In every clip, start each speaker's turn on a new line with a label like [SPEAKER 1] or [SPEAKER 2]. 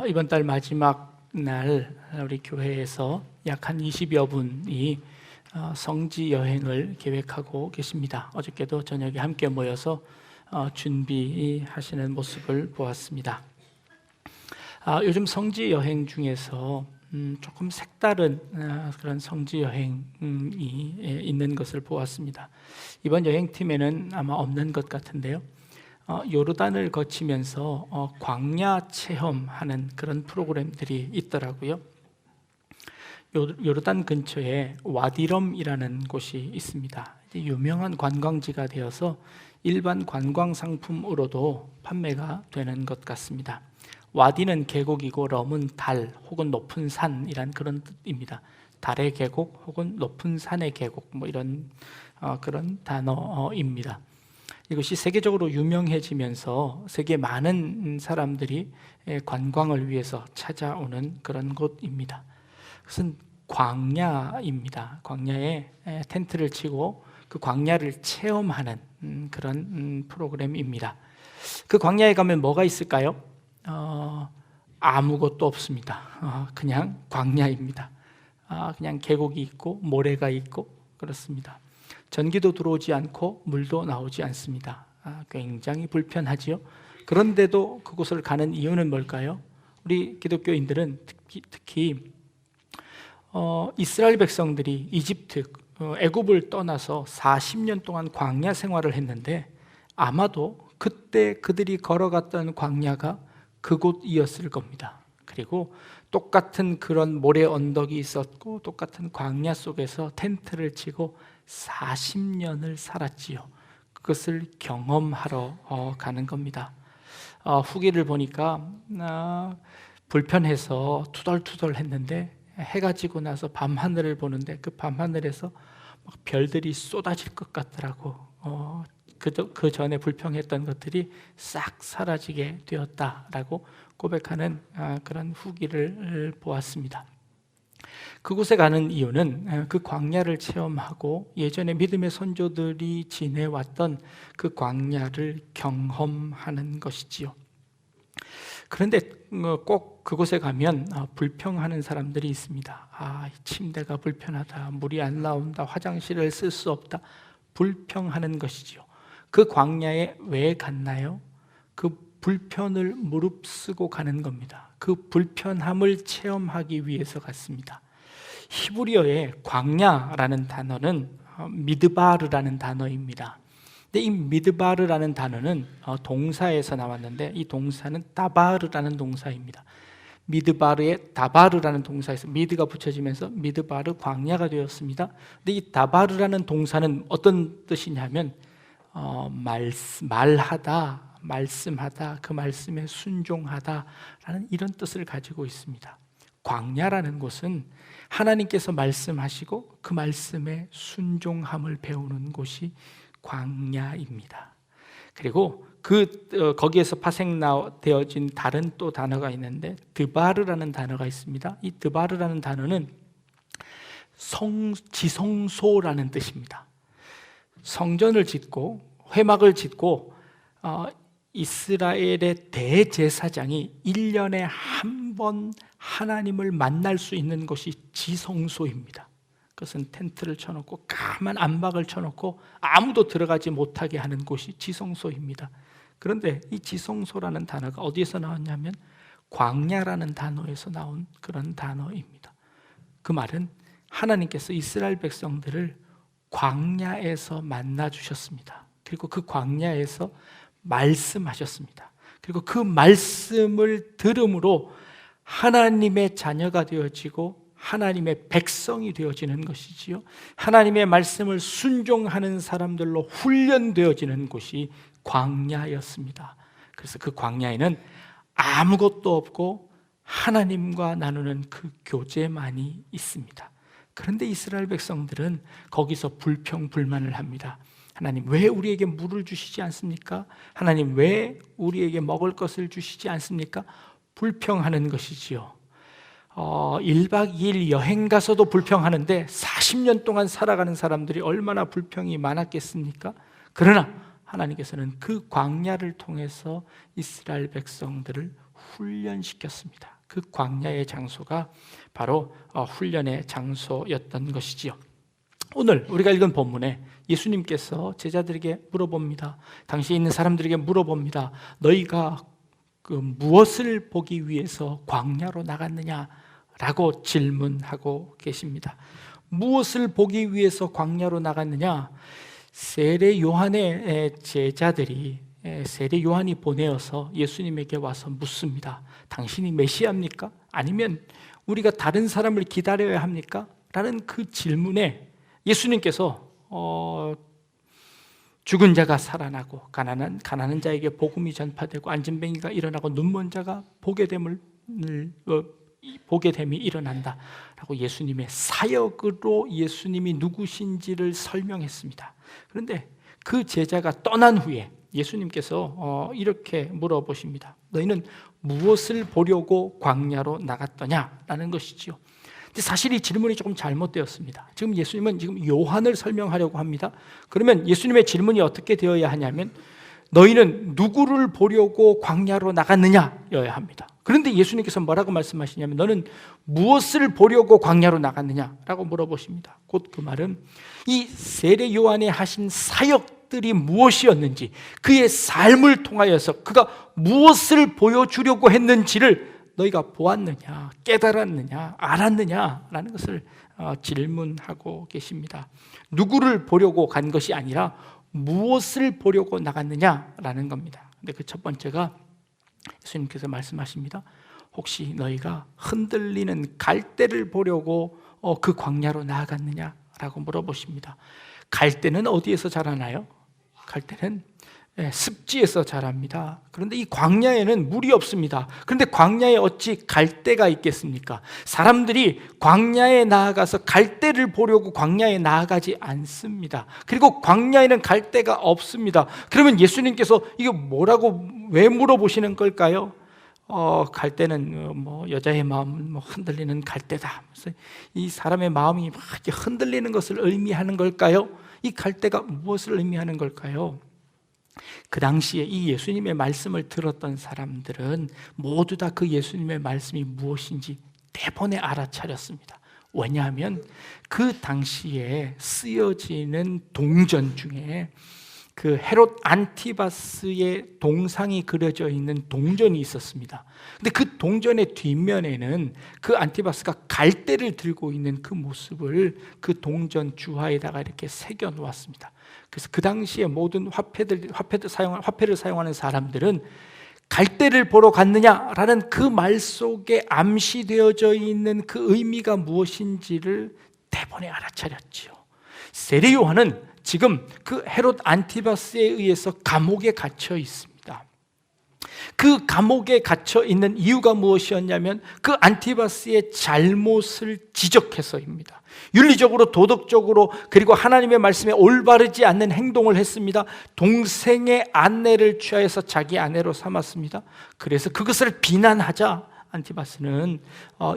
[SPEAKER 1] 이번 달 마지막 날 우리 교회에서 약 한 20여 분이 성지 여행을 계획하고 계십니다. 어저께도 저녁에 함께 모여서 준비하시는 모습을 보았습니다. 요즘 성지 여행 중에서 조금 색다른 그런 성지 여행이 있는 것을 보았습니다. 이번 여행팀에는 아마 없는 것 같은데요. 요르단을 거치면서 광야 체험하는 그런 프로그램들이 있더라고요. 요르단 근처에 와디럼이라는 곳이 있습니다. 유명한 관광지가 되어서 일반 관광 상품으로도 판매가 되는 것 같습니다. 와디는 계곡이고 럼은 달 혹은 높은 산이란 그런 뜻입니다. 달의 계곡 혹은 높은 산의 계곡 이런 그런 단어입니다. 이것이 세계적으로 유명해지면서 세계 많은 사람들이 관광을 위해서 찾아오는 그런 곳입니다. 그것은 광야입니다. 광야에 텐트를 치고 그 광야를 체험하는 그런 프로그램입니다. 그 광야에 가면 뭐가 있을까요? 아무것도 없습니다. 그냥 광야입니다. 그냥 계곡이 있고 모래가 있고 그렇습니다. 전기도 들어오지 않고 물도 나오지 않습니다. 굉장히 불편하지요. 그런데도 그곳을 가는 이유는 뭘까요? 우리 기독교인들은 특히 이스라엘 백성들이 이집트, 애굽을 떠나서 40년 동안 광야 생활을 했는데 아마도 그때 그들이 걸어갔던 광야가 그곳이었을 겁니다. 그리고 똑같은 그런 모래 언덕이 있었고 똑같은 광야 속에서 텐트를 치고 40년을 살았지요. 그것을 경험하러 가는 겁니다. 후기를 보니까 불편해서 투덜투덜 했는데 해가 지고 나서 밤하늘을 보는데 그 밤하늘에서 막 별들이 쏟아질 것 같더라고. 그 전에 불평했던 것들이 싹 사라지게 되었다라고 고백하는 그런 후기를 보았습니다. 그곳에 가는 이유는 그 광야를 체험하고 예전에 믿음의 선조들이 지내왔던 그 광야를 경험하는 것이지요. 그런데 꼭 그곳에 가면 불평하는 사람들이 있습니다. 침대가 불편하다, 물이 안 나온다, 화장실을 쓸 수 없다, 불평하는 것이지요. 그 광야에 왜 갔나요? 그 불편을 무릅쓰고 가는 겁니다. 그 불편함을 체험하기 위해서 갔습니다. 히브리어의 광야라는 단어는 미드바르라는 단어입니다. 근데 이 미드바르라는 단어는 동사에서 나왔는데 이 동사는 다바르라는 동사입니다. 미드바르에 다바르라는 동사에서 미드가 붙여지면서 미드바르 광야가 되었습니다. 근데 이 다바르라는 동사는 어떤 뜻이냐면 말하다, 말씀하다, 그 말씀에 순종하다라는 이런 뜻을 가지고 있습니다. 광야라는 곳은 하나님께서 말씀하시고 그 말씀에 순종함을 배우는 곳이 광야입니다. 그리고 거기에서 파생되어진 다른 또 단어가 있는데 드바르라는 단어가 있습니다. 이 드바르라는 단어는 지성소라는 뜻입니다. 성전을 짓고 회막을 짓고 이스라엘의 대제사장이 1년에 한 번 하나님을 만날 수 있는 것이 지성소입니다. 그것은 텐트를 쳐놓고 까만 안박을 쳐놓고 아무도 들어가지 못하게 하는 곳이 지성소입니다. 그런데 이 지성소라는 단어가 어디에서 나왔냐면 광야라는 단어에서 나온 그런 단어입니다. 그 말은 하나님께서 이스라엘 백성들을 광야에서 만나 주셨습니다. 그리고 그 광야에서 말씀하셨습니다. 그리고 그 말씀을 들음으로 하나님의 자녀가 되어지고 하나님의 백성이 되어지는 것이지요. 하나님의 말씀을 순종하는 사람들로 훈련되어지는 곳이 광야였습니다. 그래서 그 광야에는 아무것도 없고 하나님과 나누는 그 교제만이 있습니다. 그런데 이스라엘 백성들은 거기서 불평불만을 합니다. 하나님 왜 우리에게 물을 주시지 않습니까? 하나님 왜 우리에게 먹을 것을 주시지 않습니까? 불평하는 것이지요. 1박 2일 여행 가서도 불평하는데 40년 동안 살아가는 사람들이 얼마나 불평이 많았겠습니까? 그러나 하나님께서는 그 광야를 통해서 이스라엘 백성들을 훈련시켰습니다. 그 광야의 장소가 바로 훈련의 장소였던 것이지요. 오늘 우리가 읽은 본문에 예수님께서 제자들에게 물어봅니다. 당시에 있는 사람들에게 물어봅니다. 너희가 무엇을 보기 위해서 광야로 나갔느냐라고 질문하고 계십니다. 무엇을 보기 위해서 광야로 나갔느냐? 세례 요한의 제자들이 세례 요한이 보내어서 예수님에게 와서 묻습니다. 당신이 메시아입니까? 아니면 우리가 다른 사람을 기다려야 합니까? 라는 그 질문에 예수님께서 죽은 자가 살아나고 가난한 자에게 복음이 전파되고 안진뱅이가 일어나고 눈먼 자가 보게 됨이 일어난다 라고 예수님의 사역으로 예수님이 누구신지를 설명했습니다. 그런데 그 제자가 떠난 후에 예수님께서 이렇게 물어보십니다. 너희는 무엇을 보려고 광야로 나갔더냐라는 것이지요. 근데 사실 이 질문이 조금 잘못되었습니다. 지금 예수님은 지금 요한을 설명하려고 합니다. 그러면 예수님의 질문이 어떻게 되어야 하냐면 너희는 누구를 보려고 광야로 나갔느냐여야 합니다. 그런데 예수님께서 뭐라고 말씀하시냐면 너는 무엇을 보려고 광야로 나갔느냐라고 물어보십니다. 곧 그 말은 이 세례 요한이 하신 사역들이 무엇이었는지, 그의 삶을 통하여서 그가 무엇을 보여주려고 했는지를 너희가 보았느냐, 깨달았느냐, 알았느냐라는 것을 질문하고 계십니다. 누구를 보려고 간 것이 아니라 무엇을 보려고 나갔느냐라는 겁니다. 근데 그 첫 번째가 예수님께서 말씀하십니다. 혹시 너희가 흔들리는 갈대를 보려고 그 광야로 나아갔느냐라고 물어보십니다. 갈대는 어디에서 자라나요? 갈대는 습지에서 자랍니다. 그런데 이 광야에는 물이 없습니다. 그런데 광야에 어찌 갈대가 있겠습니까? 사람들이 광야에 나아가서 갈대를 보려고 광야에 나아가지 않습니다. 그리고 광야에는 갈대가 없습니다. 그러면 예수님께서 이거 뭐라고 왜 물어보시는 걸까요? 갈대는 여자의 마음은 흔들리는 갈대다. 그래서 이 사람의 마음이 막 이렇게 흔들리는 것을 의미하는 걸까요? 이 갈대가 무엇을 의미하는 걸까요? 그 당시에 이 예수님의 말씀을 들었던 사람들은 모두 다 그 예수님의 말씀이 무엇인지 대번에 알아차렸습니다. 왜냐하면 그 당시에 쓰여지는 동전 중에 그 헤롯 안티바스의 동상이 그려져 있는 동전이 있었습니다. 근데 그 동전의 뒷면에는 그 안티바스가 갈대를 들고 있는 그 모습을 그 동전 주화에다가 이렇게 새겨 놓았습니다. 그래서 그 당시에 모든 화폐를 사용하는 사람들은 갈대를 보러 갔느냐라는 그 말 속에 암시되어져 있는 그 의미가 무엇인지를 대번에 알아차렸지요. 세례 요한은 지금 그 헤롯 안티바스에 의해서 감옥에 갇혀 있습니다. 그 감옥에 갇혀 있는 이유가 무엇이었냐면 그 안티바스의 잘못을 지적해서입니다. 윤리적으로, 도덕적으로, 그리고 하나님의 말씀에 올바르지 않는 행동을 했습니다. 동생의 아내를 취하여서 자기 아내로 삼았습니다. 그래서 그것을 비난하자 안티바스는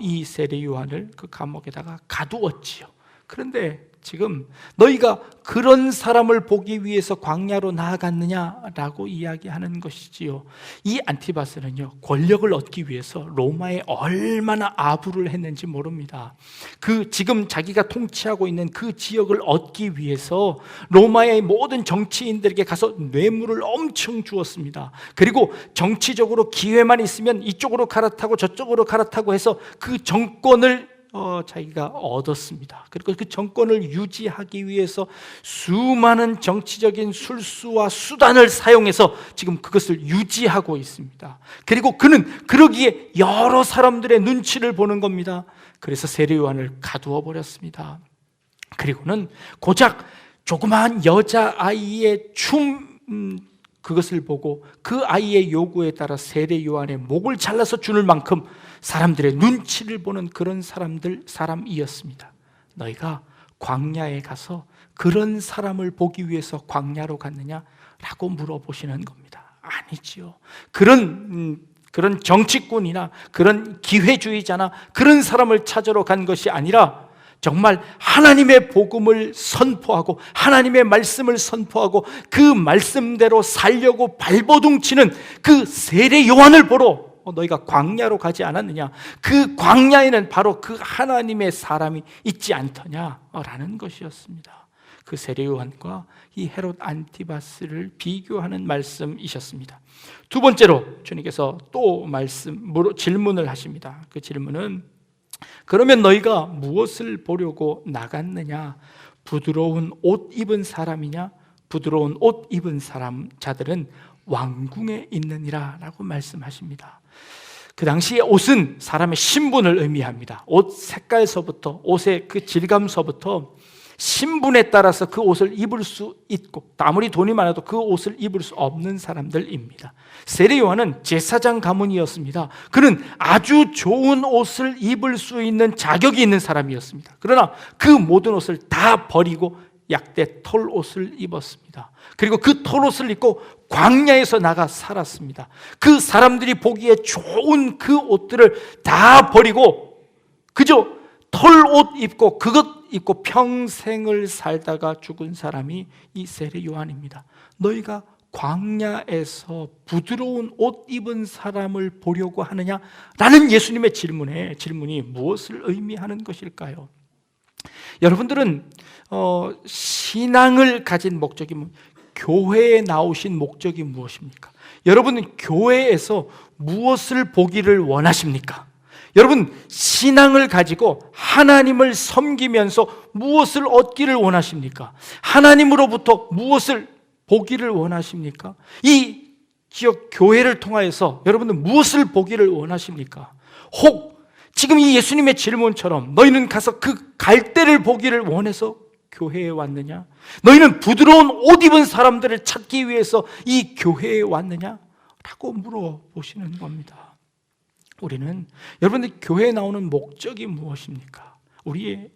[SPEAKER 1] 이 세례 요한을 그 감옥에다가 가두었지요. 그런데 지금 너희가 그런 사람을 보기 위해서 광야로 나아갔느냐라고 이야기하는 것이지요. 이 안티바스는요, 권력을 얻기 위해서 로마에 얼마나 아부를 했는지 모릅니다. 그 지금 자기가 통치하고 있는 그 지역을 얻기 위해서 로마의 모든 정치인들에게 가서 뇌물을 엄청 주었습니다. 그리고 정치적으로 기회만 있으면 이쪽으로 갈아타고 저쪽으로 갈아타고 해서 그 정권을 자기가 얻었습니다. 그리고 그 정권을 유지하기 위해서 수많은 정치적인 술수와 수단을 사용해서 지금 그것을 유지하고 있습니다. 그리고 그는 그러기에 여러 사람들의 눈치를 보는 겁니다. 그래서 세례 요한을 가두어 버렸습니다. 그리고는 고작 조그마한 여자아이의 그것을 보고 그 아이의 요구에 따라 세례 요한의 목을 잘라서 주는 만큼 사람들의 눈치를 보는 그런 사람이었습니다. 너희가 광야에 가서 그런 사람을 보기 위해서 광야로 갔느냐라고 물어보시는 겁니다. 아니지요. 그런 정치꾼이나 그런 기회주의자나 그런 사람을 찾으러 간 것이 아니라 정말 하나님의 복음을 선포하고 하나님의 말씀을 선포하고 그 말씀대로 살려고 발버둥치는 그 세례 요한을 보러 너희가 광야로 가지 않았느냐? 그 광야에는 바로 그 하나님의 사람이 있지 않더냐라는 것이었습니다. 그 세례 요한과 이 헤롯 안티바스를 비교하는 말씀이셨습니다. 두 번째로 주님께서 또 질문을 하십니다. 그 질문은 그러면 너희가 무엇을 보려고 나갔느냐? 부드러운 옷 입은 사람이냐? 부드러운 옷 입은 자들은 왕궁에 있느니라 라고 말씀하십니다. 그 당시에 옷은 사람의 신분을 의미합니다. 옷 색깔서부터, 옷의 그 질감서부터 신분에 따라서 그 옷을 입을 수 있고, 아무리 돈이 많아도 그 옷을 입을 수 없는 사람들입니다. 세례 요한은 제사장 가문이었습니다. 그는 아주 좋은 옷을 입을 수 있는 자격이 있는 사람이었습니다. 그러나 그 모든 옷을 다 버리고 약대 털옷을 입었습니다. 그리고 그 털옷을 입고 광야에서 나가 살았습니다. 그 사람들이 보기에 좋은 그 옷들을 다 버리고 그저 털옷 입고 그것 입고 평생을 살다가 죽은 사람이 이 세례 요한입니다. 너희가 광야에서 부드러운 옷 입은 사람을 보려고 하느냐? 라는 예수님의 질문이 무엇을 의미하는 것일까요? 여러분들은 신앙을 가진 목적이 교회에 나오신 목적이 무엇입니까? 여러분은 교회에서 무엇을 보기를 원하십니까? 여러분 신앙을 가지고 하나님을 섬기면서 무엇을 얻기를 원하십니까? 하나님으로부터 무엇을 보기를 원하십니까? 이 지역 교회를 통하여서 여러분은 무엇을 보기를 원하십니까? 혹 지금 이 예수님의 질문처럼 너희는 가서 그 갈대를 보기를 원해서 교회에 왔느냐? 너희는 부드러운 옷 입은 사람들을 찾기 위해서 이 교회에 왔느냐? 라고 물어보시는 겁니다. 우리는 여러분들 교회에 나오는 목적이 무엇입니까? 우리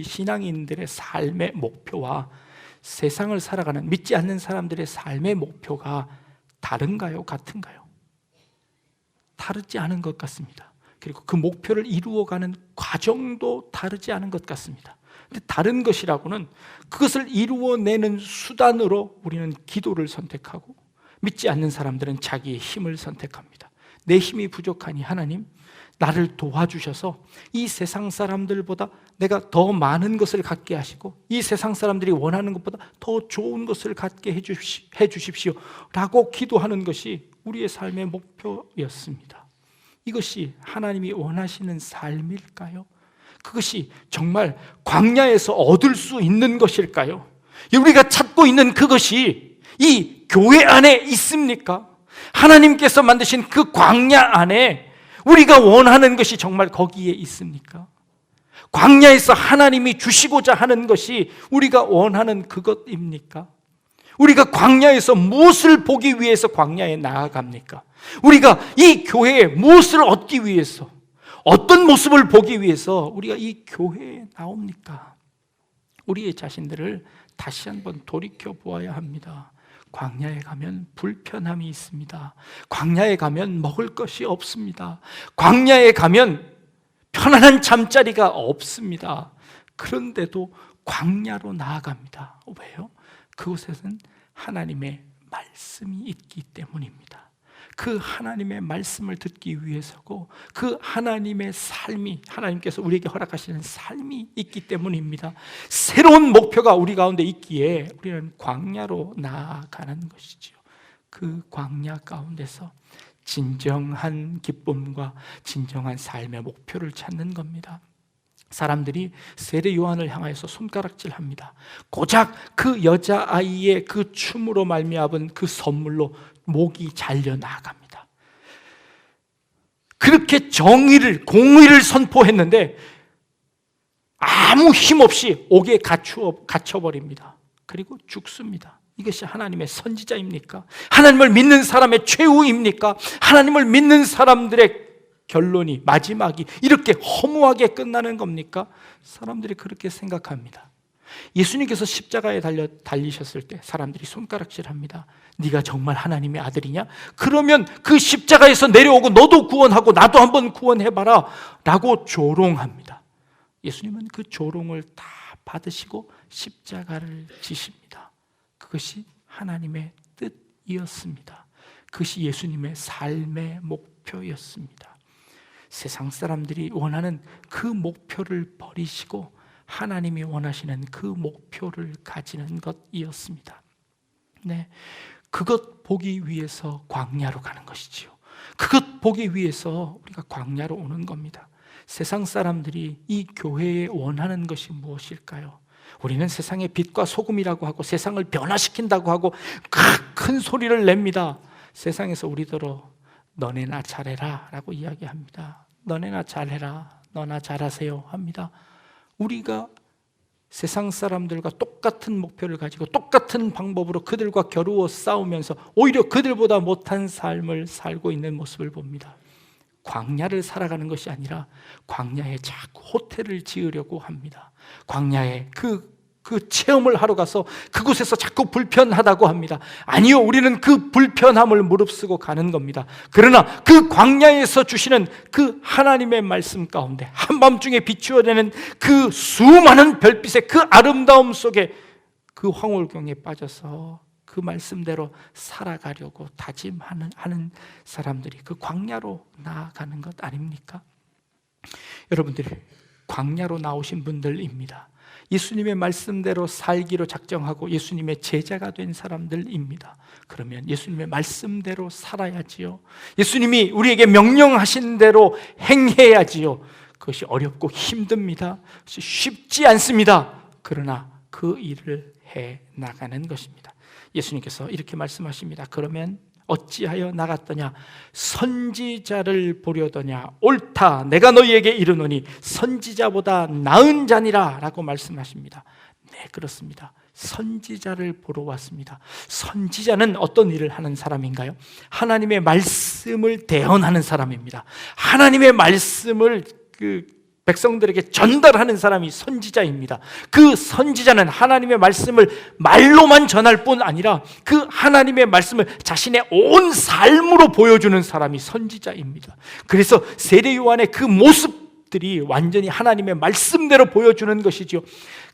[SPEAKER 1] 신앙인들의 삶의 목표와 세상을 살아가는 믿지 않는 사람들의 삶의 목표가 다른가요? 같은가요? 다르지 않은 것 같습니다. 그리고 그 목표를 이루어가는 과정도 다르지 않은 것 같습니다. 근데 다른 것이라고는 그것을 이루어내는 수단으로 우리는 기도를 선택하고, 믿지 않는 사람들은 자기의 힘을 선택합니다. 내 힘이 부족하니 하나님 나를 도와주셔서 이 세상 사람들보다 내가 더 많은 것을 갖게 하시고 이 세상 사람들이 원하는 것보다 더 좋은 것을 갖게 해주십시오 라고 기도하는 것이 우리의 삶의 목표였습니다. 이것이 하나님이 원하시는 삶일까요? 그것이 정말 광야에서 얻을 수 있는 것일까요? 우리가 찾고 있는 그것이 이 교회 안에 있습니까? 하나님께서 만드신 그 광야 안에 우리가 원하는 것이 정말 거기에 있습니까? 광야에서 하나님이 주시고자 하는 것이 우리가 원하는 그것입니까? 우리가 광야에서 무엇을 보기 위해서 광야에 나아갑니까? 우리가 이 교회에 무엇을 얻기 위해서, 어떤 모습을 보기 위해서 우리가 이 교회에 나옵니까? 우리의 자신들을 다시 한번 돌이켜 보아야 합니다. 광야에 가면 불편함이 있습니다. 광야에 가면 먹을 것이 없습니다. 광야에 가면 편안한 잠자리가 없습니다. 그런데도 광야로 나아갑니다. 왜요? 그곳에는 하나님의 말씀이 있기 때문입니다. 그 하나님의 말씀을 듣기 위해서고 그 하나님의 삶이, 하나님께서 우리에게 허락하시는 삶이 있기 때문입니다. 새로운 목표가 우리 가운데 있기에 우리는 광야로 나아가는 것이죠. 그 광야 가운데서 진정한 기쁨과 진정한 삶의 목표를 찾는 겁니다. 사람들이 세례 요한을 향하여서 손가락질합니다. 고작 그 여자아이의 그 춤으로 말미암은 그 선물로 목이 잘려 나갑니다. 그렇게 정의를, 공의를 선포했는데 아무 힘 없이 옥에 갇혀버립니다. 그리고 죽습니다. 이것이 하나님의 선지자입니까? 하나님을 믿는 사람의 최후입니까? 하나님을 믿는 사람들의 결론이, 마지막이 이렇게 허무하게 끝나는 겁니까? 사람들이 그렇게 생각합니다. 예수님께서 십자가에 달리셨을 때 사람들이 손가락질합니다. 네가 정말 하나님의 아들이냐? 그러면 그 십자가에서 내려오고 너도 구원하고 나도 한번 구원해봐라 라고 조롱합니다. 예수님은 그 조롱을 다 받으시고 십자가를 지십니다. 그것이 하나님의 뜻이었습니다. 그것이 예수님의 삶의 목표였습니다. 세상 사람들이 원하는 그 목표를 버리시고 하나님이 원하시는 그 목표를 가지는 것이었습니다. 네, 그것 보기 위해서 광야로 가는 것이지요. 그것 보기 위해서 우리가 광야로 오는 겁니다. 세상 사람들이 이 교회에 원하는 것이 무엇일까요? 우리는 세상의 빛과 소금이라고 하고 세상을 변화시킨다고 하고 큰 소리를 냅니다. 세상에서 우리더러 너네나 잘해라 라고 이야기합니다. 너네나 잘해라, 너나 잘하세요 합니다. 우리가 세상 사람들과 똑같은 목표를 가지고 똑같은 방법으로 그들과 겨루어 싸우면서 오히려 그들보다 못한 삶을 살고 있는 모습을 봅니다. 광야를 살아가는 것이 아니라 광야에 자꾸 호텔을 지으려고 합니다. 광야에 그 체험을 하러 가서 그곳에서 자꾸 불편하다고 합니다. 아니요, 우리는 그 불편함을 무릅쓰고 가는 겁니다. 그러나 그 광야에서 주시는 그 하나님의 말씀 가운데 한밤중에 비추어내는 그 수많은 별빛의 그 아름다움 속에 그 황홀경에 빠져서 그 말씀대로 살아가려고 다짐하는 사람들이 그 광야로 나아가는 것 아닙니까? 여러분들이 광야로 나오신 분들입니다. 예수님의 말씀대로 살기로 작정하고 예수님의 제자가 된 사람들입니다. 그러면 예수님의 말씀대로 살아야지요. 예수님이 우리에게 명령하신 대로 행해야지요. 그것이 어렵고 힘듭니다. 그것이 쉽지 않습니다. 그러나 그 일을 해 나가는 것입니다. 예수님께서 이렇게 말씀하십니다. 그러면 어찌하여 나갔더냐? 선지자를 보려더냐? 옳다, 내가 너희에게 이르노니 선지자보다 나은 자니라 라고 말씀하십니다. 네, 그렇습니다. 선지자를 보러 왔습니다. 선지자는 어떤 일을 하는 사람인가요? 하나님의 말씀을 대언하는 사람입니다. 하나님의 말씀을 백성들에게 전달하는 사람이 선지자입니다. 그 선지자는 하나님의 말씀을 말로만 전할 뿐 아니라 그 하나님의 말씀을 자신의 온 삶으로 보여주는 사람이 선지자입니다. 그래서 세례 요한의 그 모습들이 완전히 하나님의 말씀대로 보여주는 것이죠.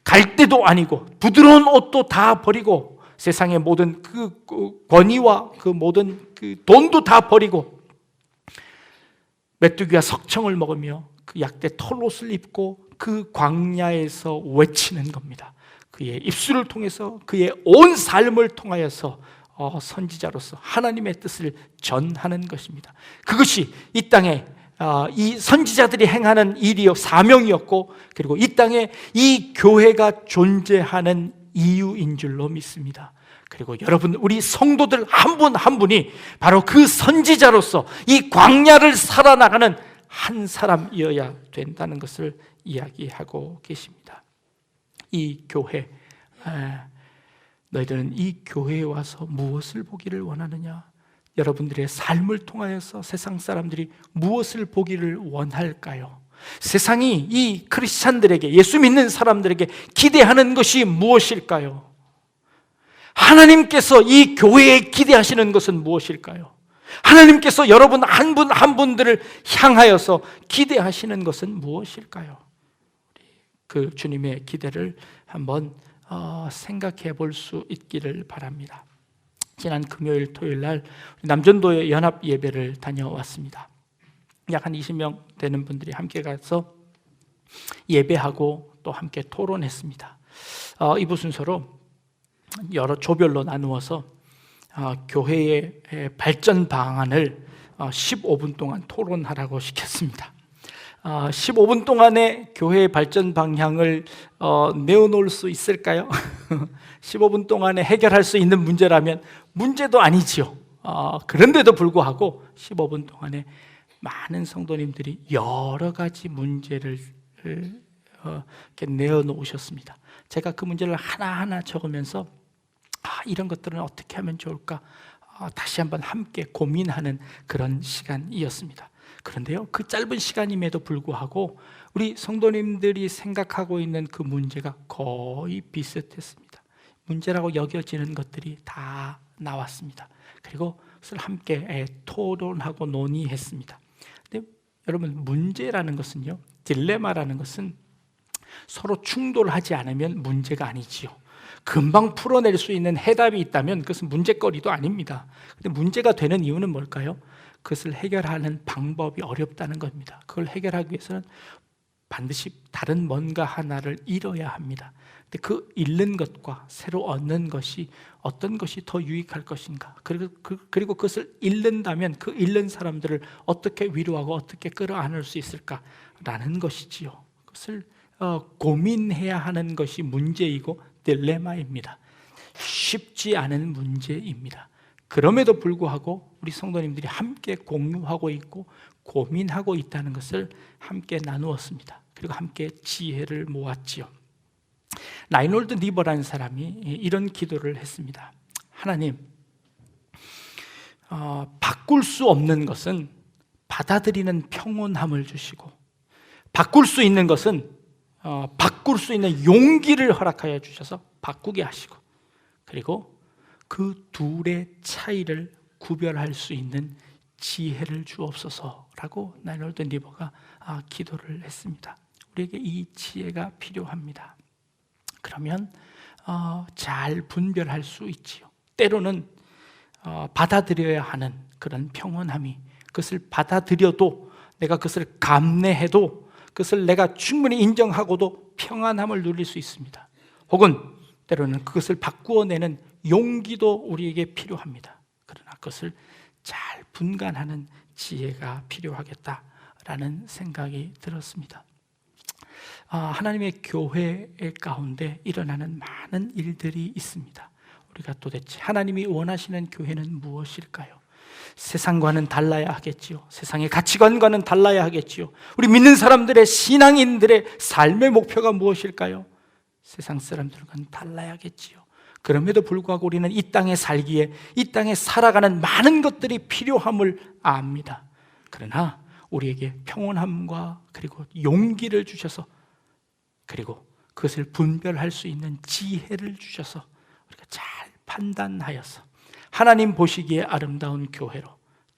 [SPEAKER 1] 갈대도 아니고 부드러운 옷도 다 버리고 세상의 모든 그 권위와 그 모든 그 돈도 다 버리고 메뚜기와 석청을 먹으며 그 약대 털옷을 입고 그 광야에서 외치는 겁니다. 그의 입술을 통해서 그의 온 삶을 통하여서 선지자로서 하나님의 뜻을 전하는 것입니다. 그것이 이 땅에 이 선지자들이 행하는 일이요 사명이었고, 그리고 이 땅에 이 교회가 존재하는 이유인 줄로 믿습니다. 그리고 여러분, 우리 성도들 한 분 한 분이 바로 그 선지자로서 이 광야를 살아나가는 한 사람이어야 된다는 것을 이야기하고 계십니다. 이 교회, 너희들은 이 교회에 와서 무엇을 보기를 원하느냐? 여러분들의 삶을 통하여서 세상 사람들이 무엇을 보기를 원할까요? 세상이 이 크리스찬들에게, 예수 믿는 사람들에게 기대하는 것이 무엇일까요? 하나님께서 이 교회에 기대하시는 것은 무엇일까요? 하나님께서 여러분 한 분 한 분들을 향하여서 기대하시는 것은 무엇일까요? 그 주님의 기대를 한번 생각해 볼 수 있기를 바랍니다. 지난 금요일 토요일 날 남전도의 연합 예배를 다녀왔습니다. 약 한 20명 되는 분들이 함께 가서 예배하고 또 함께 토론했습니다. 이부 순서로 여러 조별로 나누어서 교회의 발전 방안을 15분 동안 토론하라고 시켰습니다. 15분 동안에 교회의 발전 방향을 내어놓을 수 있을까요? 15분 동안에 해결할 수 있는 문제라면 문제도 아니지요. 그런데도 불구하고 15분 동안에 많은 성도님들이 여러 가지 문제를 이렇게 내어놓으셨습니다. 제가 그 문제를 하나하나 적으면서 이런 것들은 어떻게 하면 좋을까? 다시 한번 함께 고민하는 그런 시간이었습니다. 그런데요, 그 짧은 시간임에도 불구하고 우리 성도님들이 생각하고 있는 그 문제가 거의 비슷했습니다. 문제라고 여겨지는 것들이 다 나왔습니다. 그리고 그것을 함께 토론하고 논의했습니다. 근데 여러분, 문제라는 것은요, 딜레마라는 것은 서로 충돌하지 않으면 문제가 아니지요. 금방 풀어낼 수 있는 해답이 있다면 그것은 문제거리도 아닙니다. 근데 문제가 되는 이유는 뭘까요? 그것을 해결하는 방법이 어렵다는 겁니다. 그걸 해결하기 위해서는 반드시 다른 뭔가 하나를 잃어야 합니다. 근데 그 잃는 것과 새로 얻는 것이 어떤 것이 더 유익할 것인가? 그리고 그것을 잃는다면 그 잃는 사람들을 어떻게 위로하고 어떻게 끌어안을 수 있을까라는 것이지요. 그것을 고민해야 하는 것이 문제이고 딜레마입니다. 쉽지 않은 문제입니다. 그럼에도 불구하고 우리 성도님들이 함께 공유하고 있고 고민하고 있다는 것을 함께 나누었습니다. 그리고 함께 지혜를 모았지요. 라이놀드 니버라는 사람이 이런 기도를 했습니다. 하나님, 바꿀 수 없는 것은 받아들이는 평온함을 주시고, 바꿀 수 있는 것은 바꿀 수 있는 용기를 허락하여 주셔서 바꾸게 하시고, 그리고 그 둘의 차이를 구별할 수 있는 지혜를 주옵소서라고 라이놀드 니버가 기도를 했습니다. 우리에게 이 지혜가 필요합니다. 그러면 잘 분별할 수 있지요. 때로는 받아들여야 하는 그런 평온함이, 그것을 받아들여도 내가 그것을 감내해도 그것을 내가 충분히 인정하고도 평안함을 누릴 수 있습니다. 혹은 때로는 그것을 바꾸어내는 용기도 우리에게 필요합니다. 그러나 그것을 잘 분간하는 지혜가 필요하겠다라는 생각이 들었습니다. 하나님의 교회 가운데 일어나는 많은 일들이 있습니다. 우리가 도대체 하나님이 원하시는 교회는 무엇일까요? 세상과는 달라야 하겠지요. 세상의 가치관과는 달라야 하겠지요. 우리 믿는 사람들의, 신앙인들의 삶의 목표가 무엇일까요? 세상 사람들과는 달라야겠지요. 그럼에도 불구하고 우리는 이 땅에 살기에, 이 땅에 살아가는 많은 것들이 필요함을 압니다. 그러나 우리에게 평온함과 그리고 용기를 주셔서, 그리고 그것을 분별할 수 있는 지혜를 주셔서 우리가 잘 판단하여서 하나님 보시기에 아름다운 교회로,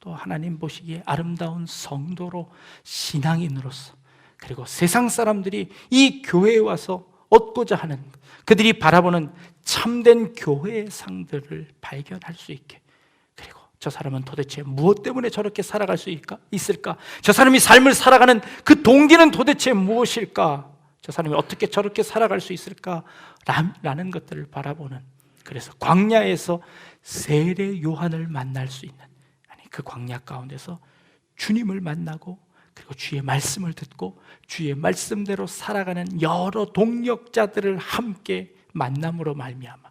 [SPEAKER 1] 또 하나님 보시기에 아름다운 성도로, 신앙인으로서, 그리고 세상 사람들이 이 교회에 와서 얻고자 하는, 그들이 바라보는 참된 교회의 상들을 발견할 수 있게, 그리고 저 사람은 도대체 무엇 때문에 저렇게 살아갈 수 있을까? 저 사람이 삶을 살아가는 그 동기는 도대체 무엇일까? 저 사람이 어떻게 저렇게 살아갈 수 있을까? 라는 것들을 바라보는, 그래서 광야에서 세례 요한을 만날 수 있는, 그 광야 가운데서 주님을 만나고 그리고 주의 말씀을 듣고 주의 말씀대로 살아가는 여러 동역자들을 함께 만남으로 말미암아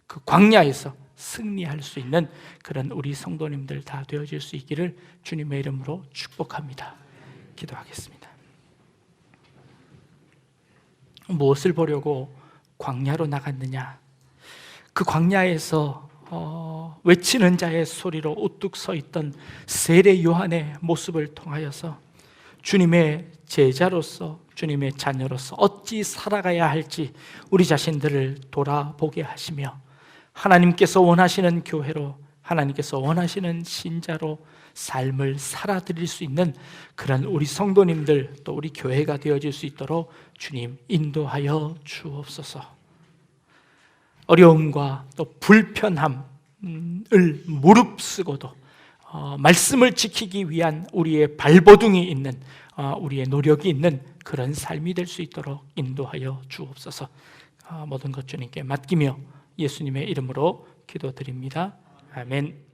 [SPEAKER 1] 그 광야에서 승리할 수 있는 그런 우리 성도님들 다 되어질 수 있기를 주님의 이름으로 축복합니다. 기도하겠습니다. 무엇을 보려고 광야로 나갔느냐? 그 광야에서 외치는 자의 소리로 우뚝 서 있던 세례 요한의 모습을 통하여서 주님의 제자로서, 주님의 자녀로서 어찌 살아가야 할지 우리 자신들을 돌아보게 하시며, 하나님께서 원하시는 교회로, 하나님께서 원하시는 신자로 삶을 살아드릴 수 있는 그런 우리 성도님들, 또 우리 교회가 되어질 수 있도록 주님 인도하여 주옵소서. 어려움과 또 불편함을 무릅쓰고도 말씀을 지키기 위한 우리의 발버둥이 있는, 우리의 노력이 있는 그런 삶이 될 수 있도록 인도하여 주옵소서. 모든 것 주님께 맡기며 예수님의 이름으로 기도드립니다. 아멘.